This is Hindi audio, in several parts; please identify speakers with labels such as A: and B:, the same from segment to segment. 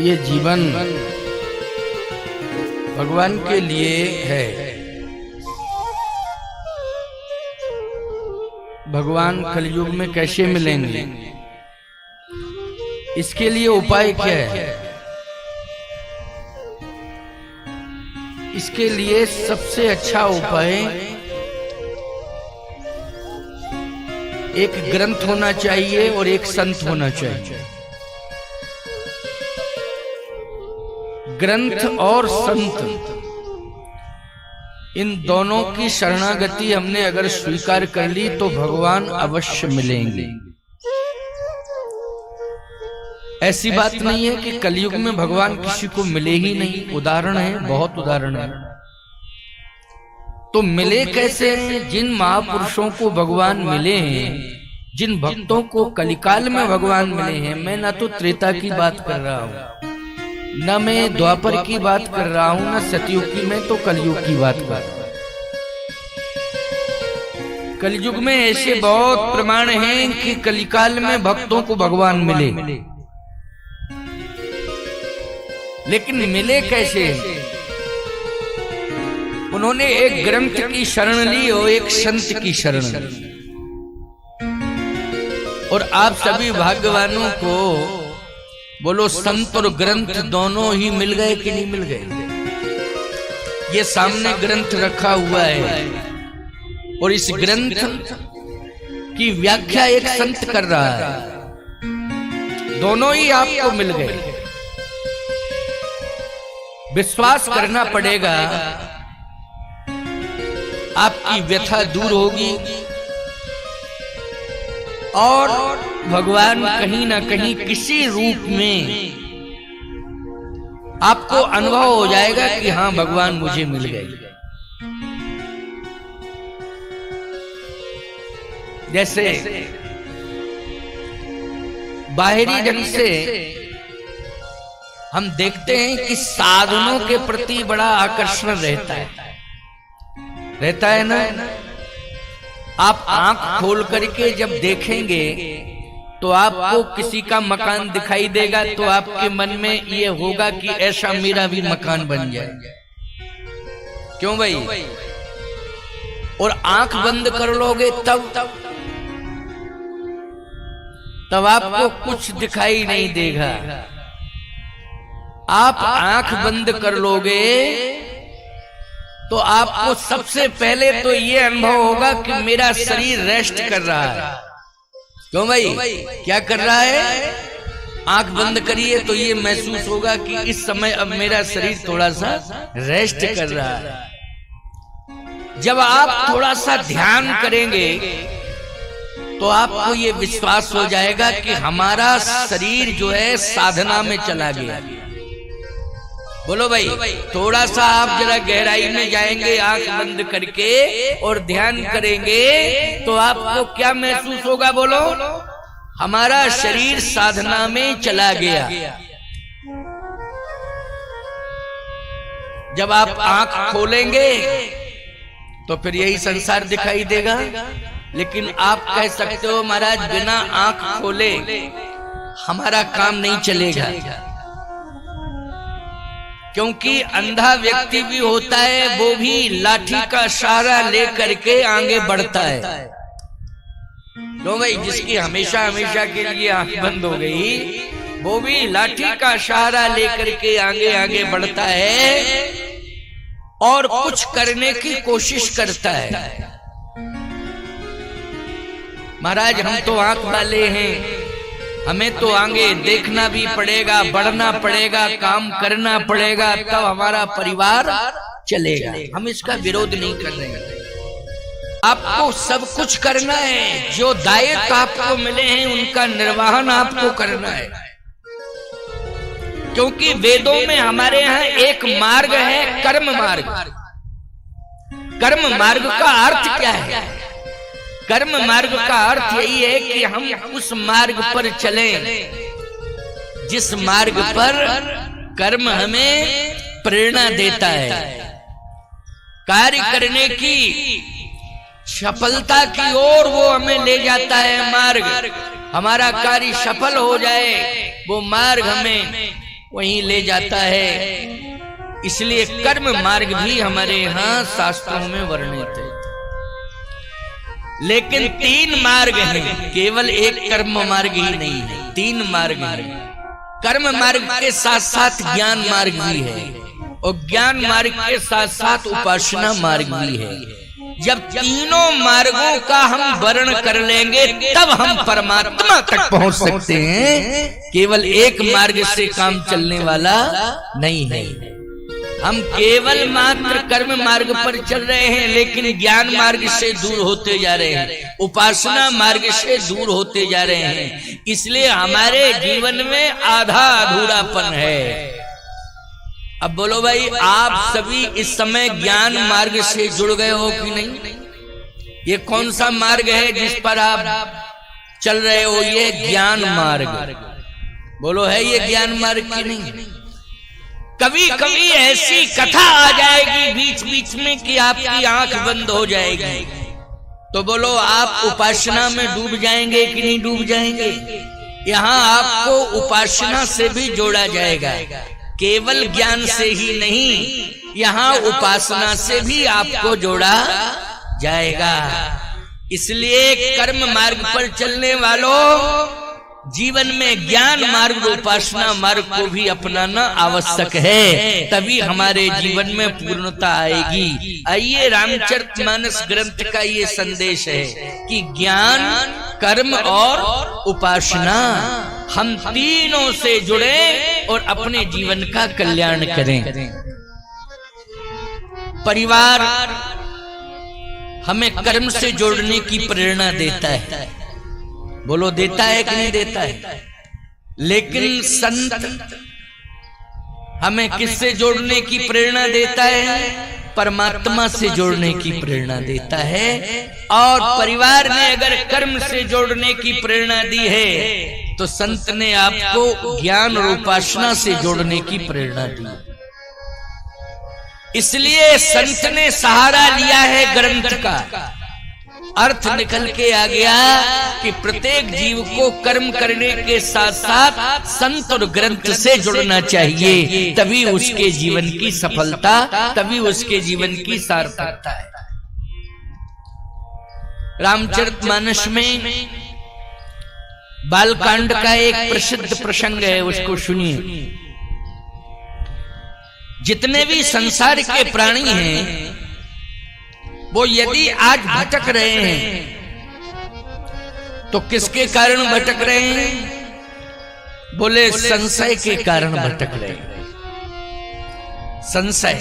A: ये जीवन भगवान के लिए है। भगवान कलयुग में कैसे मिलेंगे, इसके लिए उपाय क्या है? इसके लिए सबसे अच्छा उपाय एक ग्रंथ होना चाहिए और एक संत होना चाहिए। ग्रंथ और संत, इन दोनों की शरणागति हमने अगर स्वीकार कर ली तो भगवान अवश्य मिलेंगे। ऐसी बात नहीं है कि कलयुग में भगवान किसी को मिले ही नहीं। उदाहरण है, बहुत उदाहरण है। तो मिले कैसे हैं? जिन महापुरुषों को भगवान मिले हैं, जिन भक्तों को कलिकाल में भगवान मिले हैं, मैं ना तो त्रेता की बात कर रहा हूं, न मैं द्वापर की बात कर रहा हूं, न सतयुग की, मैं तो कलयुग की बात कर रहा हूं। कलयुग में ऐसे बहुत प्रमाण हैं कि कलिकाल में भक्तों को भगवान मिले, लेकिन मिले कैसे? उन्होंने एक ग्रंथ की शरण ली और एक संत की शरण ली। और आप सभी भाग्यवानों को बोलो, संत और ग्रंथ दोनों ही मिल गए कि नहीं मिल गए? ये सामने ग्रंथ रखा हुआ है और इस ग्रंथ की व्याख्या एक संत कर रहा है। दोनों ही आपको मिल गए। विश्वास करना पड़ेगा, आपकी व्यथा दूर होगी और भगवान कहीं ना कहीं किसी रूप में आपको अनुभव हो जाएगा कि हाँ, भगवान मुझे मिल गए। जैसे बाहरी ढंग से हम देखते हैं कि साधनों के प्रति बड़ा आकर्षण रहता है ना। आप आंख खोल करके जब देखेंगे तो आपको किसी का मकान दिखाई देगा तो आपके मन में ये होगा कि ऐसा मेरा भी मकान बन जाए। क्यों भाई? और आंख बंद कर लोगे तब आपको कुछ दिखाई नहीं देगा। आप आंख बंद कर लोगे तो आपको सबसे पहले तो ये अनुभव होगा कि मेरा शरीर रेस्ट कर रहा है। क्यों भाई? क्या कर रहा है? आंख बंद करिए तो ये महसूस होगा कि इस समय अब मेरा शरीर थोड़ा सा रेस्ट कर रहा है। जब आप थोड़ा सा ध्यान करेंगे तो आपको ये विश्वास हो जाएगा कि हमारा शरीर जो है साधना में चला गया। बोलो भाई, थोड़ा सा आप जरा गहराई में जाएंगे आंख बंद करके और ध्यान करेंगे तो आपको क्या महसूस होगा? बोलो, हमारा शरीर साधना में चला गया। जब आप आंख खोलेंगे तो फिर यही संसार दिखाई देगा। लेकिन आप कह सकते हो, महाराज बिना आंख खोले हमारा काम नहीं चलेगा, क्योंकि अंधा व्यक्ति भी होता है, वो भी लाठी का सहारा लेकर के आगे बढ़ता है। क्यों भाई? जिसकी हमेशा हमेशा के लिए आंख बंद हो गई, वो भी लाठी का सहारा लेकर के आगे आगे बढ़ता है और कुछ करने की कोशिश करता है। महाराज, हम तो आंख वाले हैं, हमें तो आगे देखना भी पड़ेगा, बढ़ना पड़ेगा, काम करना पड़ेगा, तब हमारा परिवार चलेगा। हम इसका विरोध नहीं कर रहे हैं। आपको सब कुछ करना है, जो दायित्व आपको मिले हैं उनका निर्वहन आपको करना है। क्योंकि वेदों में हमारे यहाँ एक मार्ग है, कर्म मार्ग। कर्म मार्ग का अर्थ क्या है? कर्म मार्ग का अर्थ यही है कि हम उस मार्ग पर चलें जिस मार्ग पर कर्म हमें प्रेरणा देता है, कार्य करने की सफलता की ओर वो हमें ले जाता है। मार्ग हमारा कार्य सफल हो जाए, वो मार्ग हमें वहीं ले जाता है। इसलिए कर्म मार्ग भी हमारे यहाँ शास्त्रों में वर्णित है। लेकिन 3 मार्ग हैं, केवल एक कर्म मार्ग ही नहीं है, 3 मार्ग हैं। कर्म मार्ग के साथ साथ ज्ञान मार्ग भी है, और ज्ञान मार्ग के साथ साथ उपासना मार्ग भी है। जब तीनों मार्गों का हम वर्ण कर लेंगे तब हम परमात्मा तक पहुंच सकते हैं। केवल एक मार्ग से काम चलने वाला नहीं है। हम केवल मात्र कर्म मार्ग पर चल रहे हैं, लेकिन ज्ञान मार्ग से दूर होते जा रहे हैं, उपासना मार्ग से दूर होते जा रहे हैं। इसलिए हमारे जीवन में आधा अधूरापन है। अब बोलो भाई, आप सभी इस समय ज्ञान मार्ग से जुड़ गए हो कि नहीं? ये कौन सा मार्ग है जिस पर आप चल रहे हो? ये ज्ञान मार्ग। बोलो, है ये ज्ञान मार्ग की नहीं? कभी कभी ऐसी कथा आ जाएगी बीच बीच में कि आपकी आंख बंद हो जाएगी, तो बोलो आप उपासना में डूब जाएंगे कि नहीं डूब जाएंगे? यहाँ आपको उपासना से भी जोड़ा जाएगा, केवल ज्ञान से ही नहीं, यहाँ उपासना से भी आपको जोड़ा जाएगा। इसलिए कर्म मार्ग पर चलने वालों, जीवन में ज्ञान मार्ग उपासना मार्ग को भी अपनाना आवश्यक है, तभी हमारे जीवन में पूर्णता आएगी। आइए, रामचरितमानस ग्रंथ का ये संदेश है कि ज्ञान, कर्म और उपासना, हम तीनों से जुड़े और अपने जीवन का कल्याण करें। परिवार हमें कर्म से जोड़ने की प्रेरणा देता है। बोलो, देता है कि नहीं देता है? लेकिन संत हमें किससे जोड़ने की प्रेरणा देता है? परमात्मा से जोड़ने की प्रेरणा देता है। और परिवार ने अगर कर्म से जोड़ने की प्रेरणा दी है, तो संत ने आपको ज्ञान और उपासना से जोड़ने की प्रेरणा दी। इसलिए संत ने सहारा लिया है ग्रंथ का। अर्थ निकल के आ गया कि प्रत्येक जीव को कर्म करने के साथ साथ संत और ग्रंथ से जुड़ना चाहिए, तभी उसके जीवन की सफलता, तभी उसके जीवन की सार्थकता है। रामचरितमानस में बालकांड का एक प्रसिद्ध प्रसंग है, उसको सुनिए। जितने भी संसार के प्राणी हैं, वो यदि आज भटक रहे हैं तो किसके कारण भटक रहे हैं? बोले, संशय के कारण भटक रहे हैं। संशय,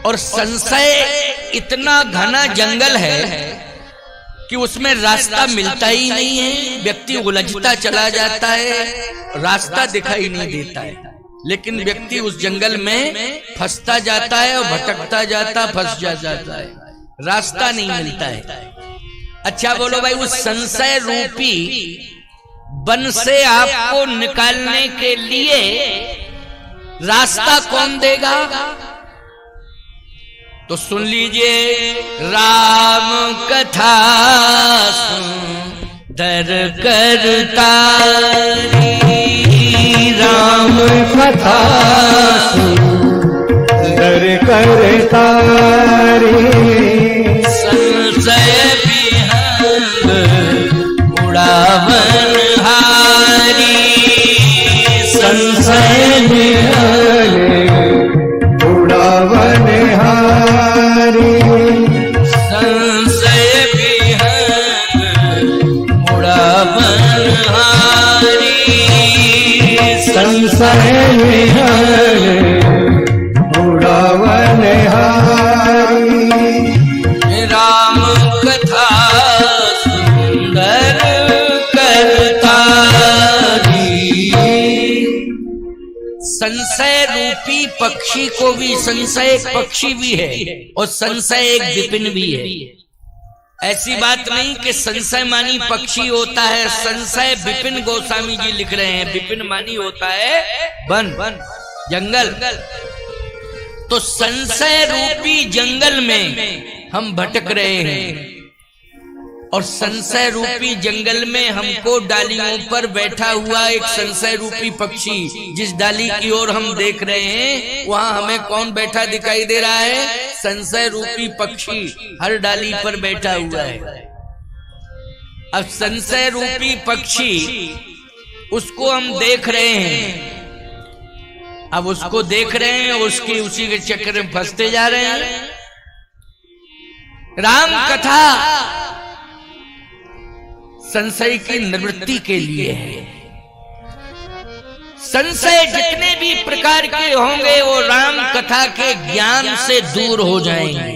A: और संशय इतना घना जंगल है कि उसमें रास्ता मिलता ही नहीं है। व्यक्ति उलझता चला जाता है, रास्ता दिखाई नहीं देता है, लेकिन व्यक्ति उस जंगल में फंसता जाता है और भटकता जाता, फंस जाता है, रास्ता नहीं मिलता है। अच्छा बोलो भाई, उस संशय रूपी वन से आपको निकालने के लिए रास्ता कौन देगा? तो सुन लीजिए, राम कथा सुंदर करता,
B: राम कथा सुंदर करता रे,
A: संशय विहंग उड़ावन हारी,
B: संशय विहंग उड़ावन हारी,
A: संशय विहंग उड़ावन हारी,
B: संशय विहंग उड़ावन हारी।
A: राम कथा सुंदर करता री। संशय रूपी पक्षी को भी, संशय एक पक्षी भी है और संशय एक विपिन भी है। ऐसी बात नहीं कि संशय मानी पक्षी होता है। संशय विपिन गोस्वामी जी लिख रहे हैं, विपिन मानी होता है वन, जंगल। तो संशय रूपी जंगल में हम भटक रहे हैं। और संशय रूपी जंगल में हमको डालियों पर बैठा हुआ एक संशय रूपी पक्षी, जिस डाली की ओर हम देख रहे हैं वहां हमें कौन बैठा दिखाई दे रहा है? संशय रूपी पक्षी हर डाली पर बैठा हुआ है। अब संशय रूपी पक्षी, उसको हम देख रहे हैं, अब उसको देख रहे हैं, उसकी उसी के चक्कर में फंसते जा रहे हैं। राम कथा संशय की निवृत्ति के लिए है। संशय जितने भी प्रकार के होंगे वो राम कथा के ज्ञान से दूर हो जाएंगे।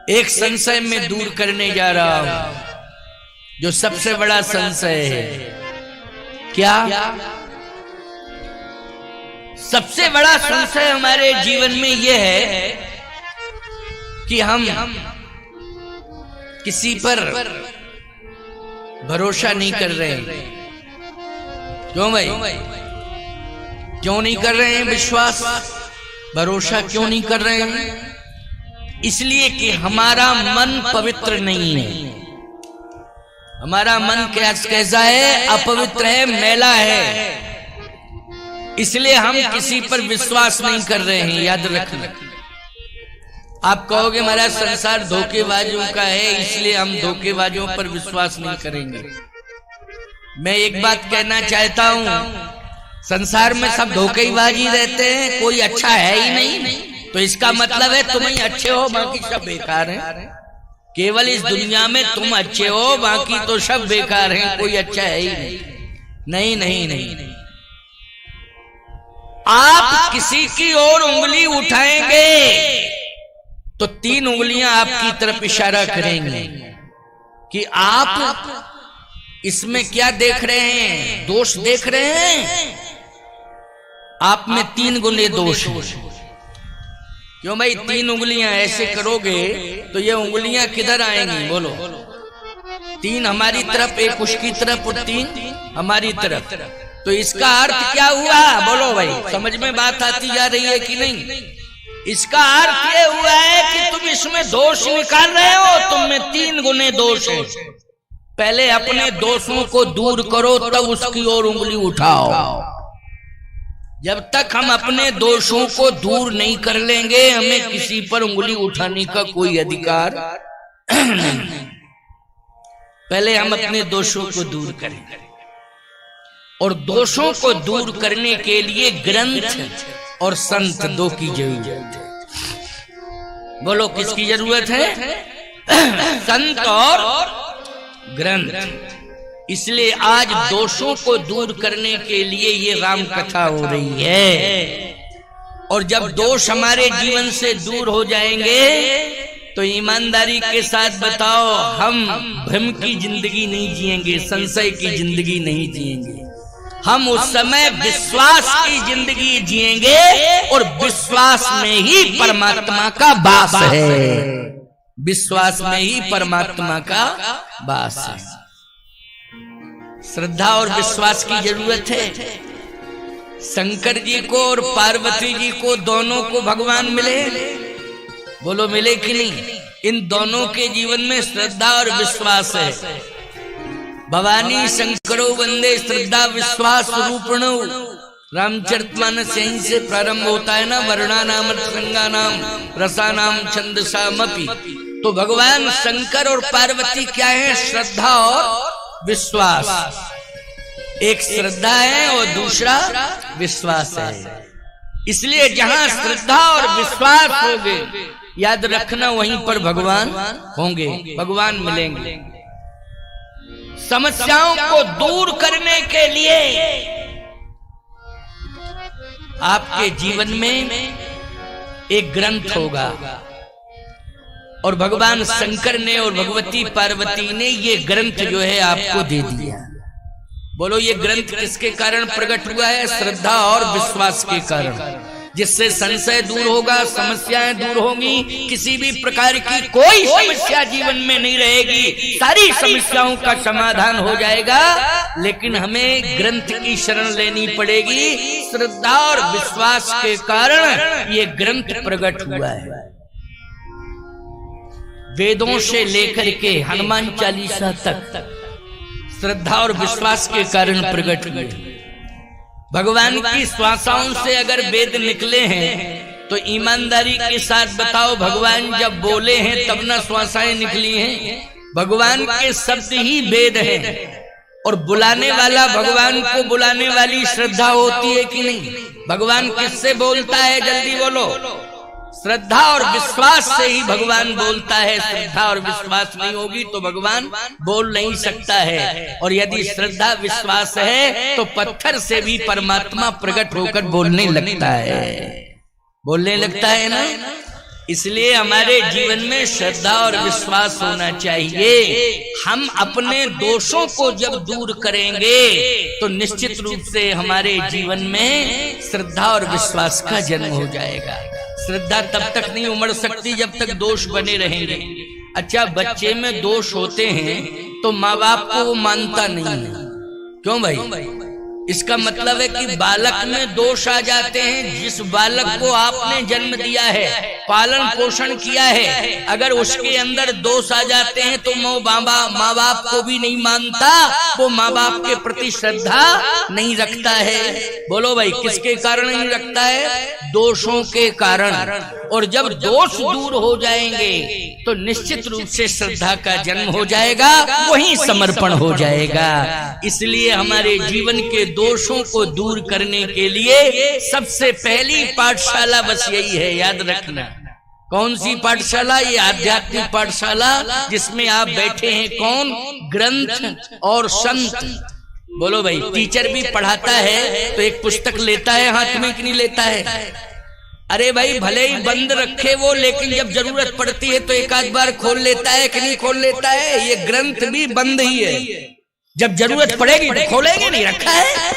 A: एक संशय में दूर करने जा रहा हूं, जो सबसे बड़ा संशय है। क्या? सबसे बड़ा संशय हमारे जीवन में यह है कि हम किसी पर भरोसा नहीं कर रहे हैं। क्यों भाई? क्यों नहीं कर रहे हैं विश्वास, भरोसा क्यों नहीं कर रहे हैं? इसलिए कि हमारा मन पवित्र नहीं है। हमारा मन कैसा है? अपवित्र है, मैला है। इसलिए हम किसी पर विश्वास नहीं कर रहे हैं। याद रखना। आप कहोगे महाराज संसार धोखेबाजों का है, इसलिए हम धोखेबाजों पर विश्वास नहीं करेंगे। मैं एक बात कहना चाहता हूं, संसार में सब धोखेबाजी रहते हैं, कोई अच्छा है ही नहीं। तो इसका मतलब है तुम ही अच्छे हो, बाकी सब बेकार हैं। केवल इस दुनिया में तुम अच्छे हो, बाकी तो सब बेकार हैं, कोई अच्छा है ही नहीं। नहीं नहीं नहीं। आप किसी की ओर उंगली उठाएंगे तो 3 उंगलियां आपकी तरफ इशारा करेंगी कि आप इसमें क्या देख रहे हैं? दोष देख रहे हैं। आप में 3 गुने दोष है। क्यों भाई? 3 उंगलियां ऐसे करोगे तो ये उंगलियां किधर आएंगी? बोलो। 3 हमारी तरफ, एक उसकी तरफ और 3 हमारी तरफ। तो इसका अर्थ क्या हुआ? बोलो भाई, समझ में बात आती जा रही है कि नहीं? इसका अर्थ ये हुआ है कि तुम इसमें दोष निकाल रहे हो, तुम में 3 गुने दोष है। पहले अपने दोषों को दूर करो, तब उसकी ओर उंगली उठाओ। जब तक हम अपने दोषों को दूर नहीं कर लेंगे, हमें किसी पर उंगली उठाने का कोई अधिकार नहीं। पहले हम अपने दोषों को दूर करें, और दोषों को दूर करने के लिए ग्रंथ और संत 2 की जरूरत है। बोलो, किसकी जरूरत है? संत और ग्रंथ। इसलिए आज दोषों को दूर करने के लिए ये राम कथा हो रही है। और जब दोष हमारे जीवन से दूर हो जाएंगे तो ईमानदारी के साथ बताओ, हम भ्रम की जिंदगी नहीं जिएंगे, संशय की जिंदगी नहीं जिएंगे। हम उस समय विश्वास की जिंदगी जिएंगे, और विश्वास में ही परमात्मा का वास है। विश्वास में ही परमात्मा का वास है। श्रद्धा और विश्वास की जरूरत है। शंकर जी को और पार्वती जी को, दोनों को भगवान मिले। बोलो, मिले कि नहीं? इन दोनों के जीवन में श्रद्धा और विश्वास है। भवानी शंकरो वंदे श्रद्धा विश्वास रूपणो। रामचरितमानस यहीं से प्रारंभ होता है ना, वर्णा नाम रंगा नाम रसा नाम छंदसामपि। तो भगवान शंकर और पार्वती क्या है? श्रद्धा और विश्वास। एक श्रद्धा है और दूसरा विश्वास है। इसलिए जहां श्रद्धा और विश्वास होंगे, याद रखना वहीं पर भगवान होंगे, भगवान मिलेंगे। समस्याओं को दूर करने के लिए आपके जीवन में एक ग्रंथ होगा, और भगवान शंकर ने और भगवती पार्वती ने ये ग्रंथ जो है आपको दे दिया। बोलो, ये ग्रंथ किसके कारण प्रकट हुआ है? श्रद्धा और विश्वास के कारण। जिससे संशय दूर होगा, समस्याएं दूर होंगी, किसी भी प्रकार की कोई समस्या जीवन में नहीं रहेगी, सारी समस्याओं का समाधान हो जाएगा। लेकिन हमें ग्रंथ की शरण लेनी पड़ेगी। श्रद्धा और विश्वास के कारण ये ग्रंथ प्रकट हुआ है। वेदों से लेकर के हनुमान चालीसा तक श्रद्धा और विश्वास के कारण प्रकट हुए। भगवान की श्वासाओं से अगर वेद निकले हैं तो ईमानदारी के साथ बताओ, भगवान जब बोले हैं तब ना श्वासाएं निकली हैं। भगवान के शब्द ही वेद हैं और बुलाने वाला भगवान को बुलाने वाली श्रद्धा होती है कि नहीं? भगवान किससे बोलता है? जल्दी बोलो। श्रद्धा और विश्वास से ही भगवान बोलता है। श्रद्धा और विश्वास नहीं होगी तो भगवान बोल नहीं सकता है। और यदि श्रद्धा विश्वास है तो पत्थर से भी परमात्मा प्रकट होकर बोलने लगता है ना। इसलिए हमारे जीवन में श्रद्धा और विश्वास होना चाहिए। हम अपने दोषों को जब दूर करेंगे तो निश्चित रूप से हमारे जीवन में श्रद्धा और विश्वास का जन्म हो जाएगा। श्रद्धा तब तक नहीं उमड़ सकती जब तक दोष बने रहेंगे। अच्छा, बच्चे में दोष होते हैं तो माँ बाप को वो मानता नहीं है। क्यों भाई? इसका मतलब है कि बालक में दोष आ जाते हैं। जिस बालक को आपने जन्म दिया है, पालन पोषण किया है, अगर उसके अंदर दोष आ जाते हैं तो वो माँ बाप को भी नहीं मानता, वो माँ बाप के प्रति श्रद्धा नहीं रखता है। बोलो भाई, किसके कारण नहीं रखता है? दोषों के कारण। और जब दोष दूर हो जाएंगे तो निश्चित रूप से श्रद्धा का जन्म हो जाएगा, वही समर्पण हो जाएगा। इसलिए हमारे जीवन के दोषों को दूर करने के लिए सबसे पहली पाठशाला बस यही है, याद रखना। कौन सी पाठशाला? ये आध्यात्मिक पाठशाला, जिसमें आप बैठे हैं कौन? ग्रंथ और संत। बोलो भाई, टीचर भी पढ़ाता है तो एक पुस्तक लेता है हाथ में कि नहीं लेता है? अरे भाई, भले ही बंद रखे वो, लेकिन जब जरूरत पड़ती है तो एक आध बार खोल लेता है कि नहीं खोल लेता है? ये ग्रंथ भी बंद ही है। जब जरूरत पड़ेगी तो खोलेंगे, नहीं रखा है,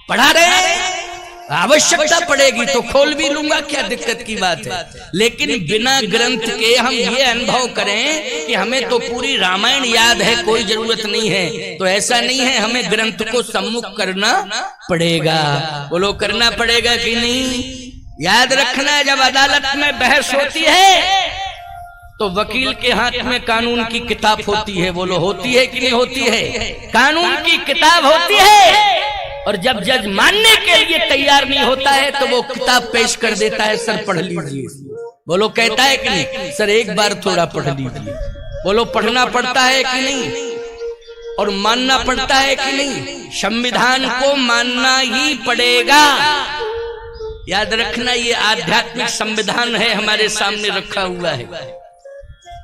A: पढ़ा रहे हैं, आवश्यकता पड़ेगी तो खोल भी लूंगा, क्या दिक्कत की बात है। लेकिन बिना ग्रंथ के हम ये अनुभव करें कि हमें तो पूरी रामायण याद है, कोई जरूरत नहीं है, तो ऐसा नहीं है। हमें ग्रंथ को सम्मुख करना पड़ेगा। बोलो, करना पड़ेगा कि नहीं? याद रखना, जब अदालत में बहस होती है तो वकील के हाथ में कानून की किताब होती है। बोलो, होती है कि नहीं होती है? कानून की किताब होती है। और जब जज मानने के लिए तैयार नहीं होता है तो वो किताब पेश कर देता है, सर पढ़ लीजिए। बोलो, कहता है कि नहीं? सर एक बार थोड़ा पढ़ लीजिए। बोलो, पढ़ना पड़ता है कि नहीं? और मानना पड़ता है कि नहीं? संविधान को मानना ही पड़ेगा। याद रखना, ये आध्यात्मिक संविधान है, हमारे सामने रखा हुआ है।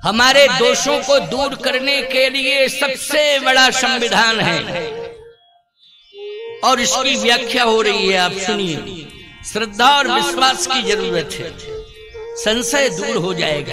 A: हमारे दोषों को दूर करने के लिए सबसे बड़ा संविधान है और इसकी व्याख्या हो रही है, आप सुनिए। श्रद्धा और विश्वास की जरूरत है, संशय दूर हो जाएगा।